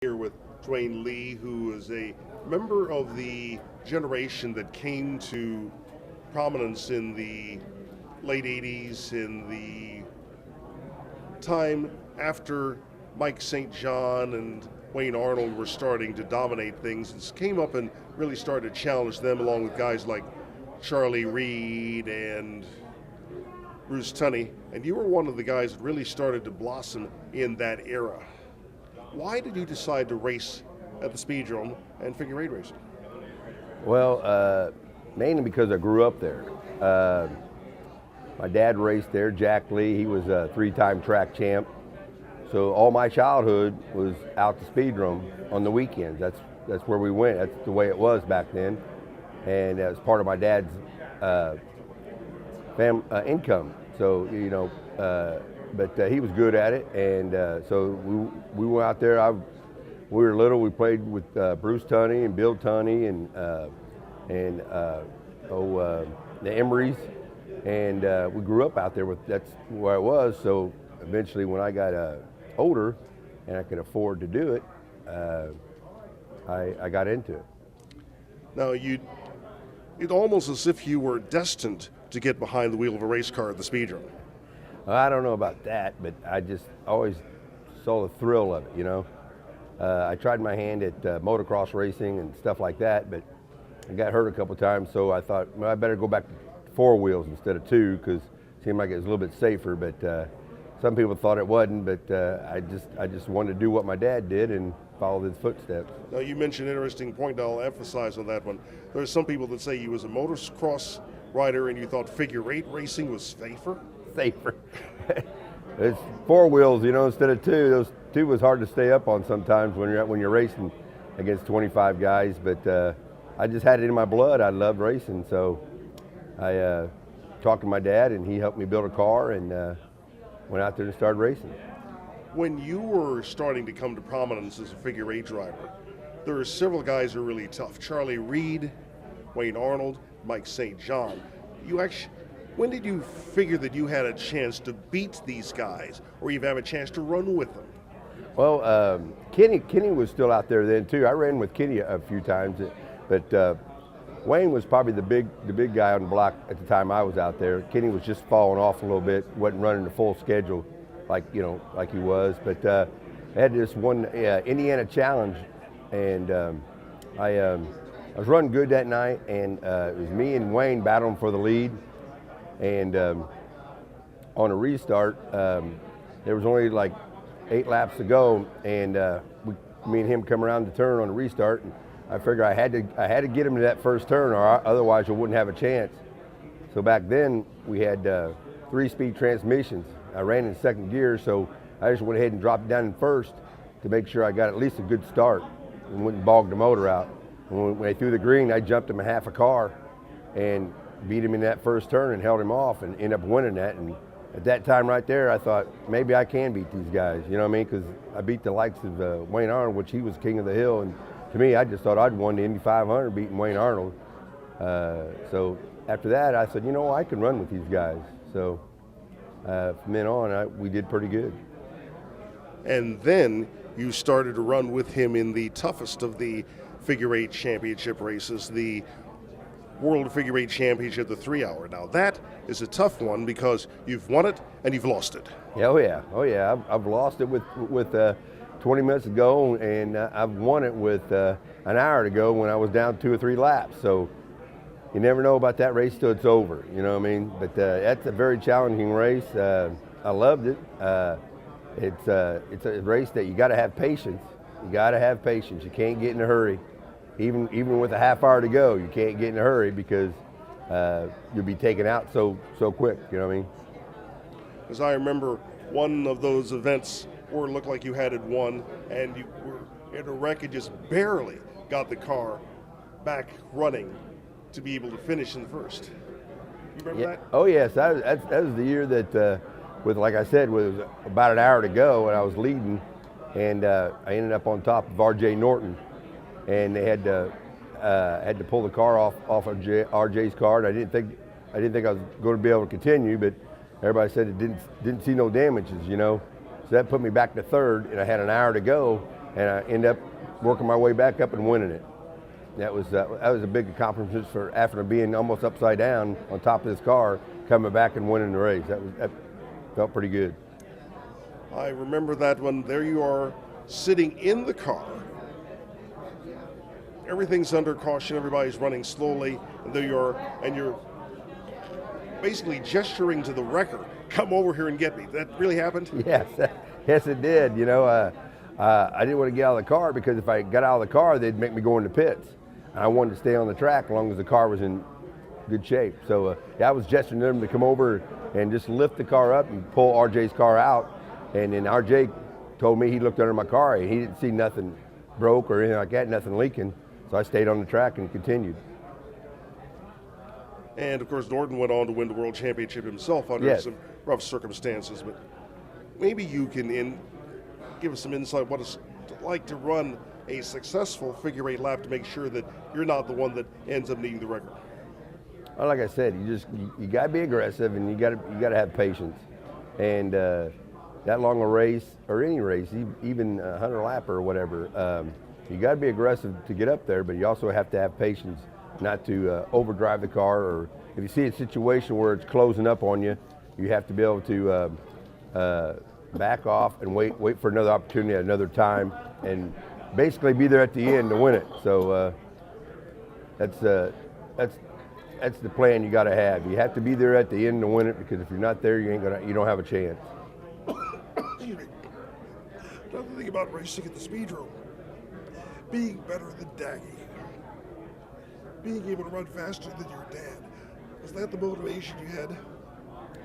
Here with Duane Lee, who is a member of the generation that came to prominence in the late 80s, in the time after Mike St. John and Wayne Arnold were starting to dominate things, and came up and really started to challenge them along with guys like Charlie Reed and Bruce Tunney. And you were one of the guys that really started to blossom in that era. Why did you decide to race at the Speedrome and figure eight racing? Well, mainly because I grew up there. My dad raced there, Jack Lee. He was a three-time track champ. So all my childhood was out to Speedrome on the weekends. That's where we went. That's the way it was back then. And it was part of my dad's income. So, but he was good at it. And so we went out there. We were little. We played with Bruce Tunney and Bill Tunney and the Emerys. And we grew up out there. That's where I was. So eventually when I got older and I could afford to do it, I got into it. Now, it's almost as if you were destined to get behind the wheel of a race car at the Speedrome. I don't know about that, but I just always saw the thrill of it, I tried my hand at motocross racing and stuff like that, but I got hurt a couple times, so I thought, well, I better go back to four wheels instead of two, because it seemed like it was a little bit safer, but some people thought it wasn't, but I just wanted to do what my dad did and follow his footsteps. Now, you mentioned an interesting point, and I'll emphasize on that one. There are some people that say you was a motocross rider and you thought figure eight racing was safer. Safer. It's four wheels, instead of two. Those two was hard to stay up on sometimes when you're racing against 25 guys. But I just had it in my blood. I loved racing, so I talked to my dad, and he helped me build a car, and went out there and started racing. When you were starting to come to prominence as a figure eight driver, there were several guys who were really tough. Charlie Reed, Wayne Arnold, Mike St. John. When did you figure that you had a chance to beat these guys, or even have a chance to run with them? Well, Kenny was still out there then too. I ran with Kenny a few times, but Wayne was probably the big guy on the block at the time I was out there. Kenny was just falling off a little bit, wasn't running the full schedule like he was. But I had this one Indiana Challenge, and I was running good that night, and it was me and Wayne battling for the lead. And on a restart, there was only like 8 laps to go, and me and him come around the turn on a restart, and I figured I had to get him to that first turn, or otherwise I wouldn't have a chance. So back then we had 3-speed transmissions. I ran in second gear, so I just went ahead and dropped down in first to make sure I got at least a good start and wouldn't bog the motor out. When they threw the green, I jumped him a half a car and beat him in that first turn and held him off and ended up winning that. And at that time right there, I thought, maybe I can beat these guys, you know what I mean? Because I beat the likes of Wayne Arnold, which he was king of the hill. And to me, I just thought I'd won the Indy 500 beating Wayne Arnold. So after that, I said, I can run with these guys. So from then on, we did pretty good. And then you started to run with him in the toughest of the figure eight championship races, the World Figure Eight Championship, the 3-hour. Now that is a tough one because you've won it and you've lost it. Yeah, oh yeah. I've lost it with 20 minutes ago, and I've won it with an hour to go when I was down 2 or 3 laps. So you never know about that race till it's over. You know what I mean? But that's a very challenging race. I loved it. It's a race that you got to have patience. You got to have patience. You can't get in a hurry. Even with a half hour to go, you can't get in a hurry because you'll be taken out so quick, you know what I mean? As I remember, one of those events where it looked like you had it won, and you were in a wreck and just barely got the car back running to be able to finish in the first. You remember that? Oh yes, that was the year that, like I said, with about an hour to go, and I was leading, and I ended up on top of R.J. Norton. And they had to pull the car off of RJ's car. And I didn't think I was going to be able to continue, but everybody said it didn't see no damages, So that put me back to third, and I had an hour to go, and I end up working my way back up and winning it. That was a big accomplishment for after being almost upside down on top of this car, coming back and winning the race. That felt pretty good. I remember that one. There you are, sitting in the car. Everything's under caution. Everybody's running slowly. And there you are, and you're basically gesturing to the wrecker, "Come over here and get me." That really happened? Yes, yes, it did. You know, I didn't want to get out of the car because if I got out of the car, they'd make me go into pits. I wanted to stay on the track as long as the car was in good shape. So yeah, I was gesturing to them to come over and just lift the car up and pull RJ's car out. And then RJ told me he looked under my car and he didn't see nothing broke or anything like that, nothing leaking. So I stayed on the track and continued. And of course, Norton went on to win the World Championship himself under some rough circumstances. But maybe you can give us some insight what it's like to run a successful figure eight lap to make sure that you're not the one that ends up needing the record. Well, like I said, you got to be aggressive and you got to have patience. And that long a race or any race, even a 100 lap or whatever, you got to be aggressive to get up there, but you also have to have patience not to overdrive the car, or if you see a situation where it's closing up on you, you have to be able to back off and wait for another opportunity at another time, and basically be there at the end to win it. So that's the plan you got to have. You have to be there at the end to win it, because if you're not there, you don't have a chance. Excuse me. Another thing about racing at the Speedrome, being better than Daggy, being able to run faster than your dad, was that the motivation you had?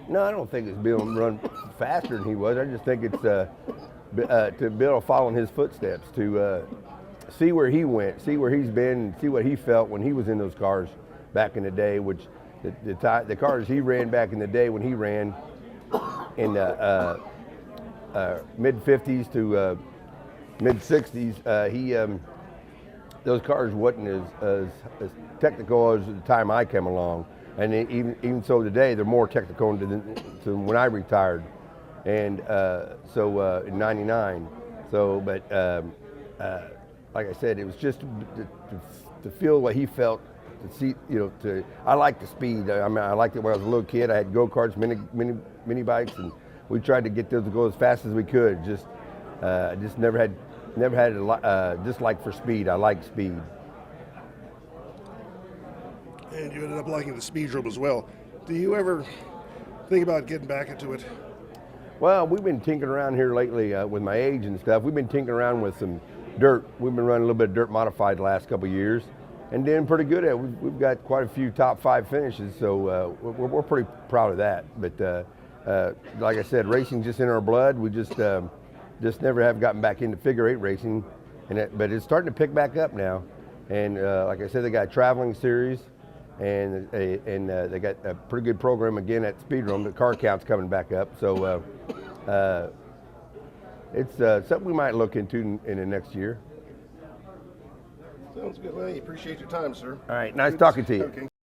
No, I don't think it's being able to run faster than he was. I just think it's to be able to follow in his footsteps, to see where he went, see where he's been, see what he felt when he was in those cars back in the day, which the cars he ran back in the day when he ran in the mid-50s to mid-60s, those cars wasn't as technical as the time I came along. And even so today, they're more technical than when I retired. And so in '99. So, but like I said, it was just to feel what he felt, to see, I liked the speed. I mean, I liked it when I was a little kid. I had go-karts, mini bikes, and we tried to get those to go as fast as we could. Just never had a dislike for speed. I like speed. And you ended up liking the Speedrome as well. Do you ever think about getting back into it? Well, we've been tinkering around here lately with my age and stuff. We've been tinkering around with some dirt. We've been running a little bit of dirt modified the last couple of years, and doing pretty good at it. We've got quite a few top 5 finishes, so we're pretty proud of that. But like I said, racing's just in our blood. We just never have gotten back into figure 8 racing, but it's starting to pick back up now. And like I said, they got a traveling series. And they got a pretty good program again at Speedrome. The car count's coming back up, so it's something we might look into in the next year. Sounds good. Well, I appreciate your time, sir. All right, nice talking to you. Okay.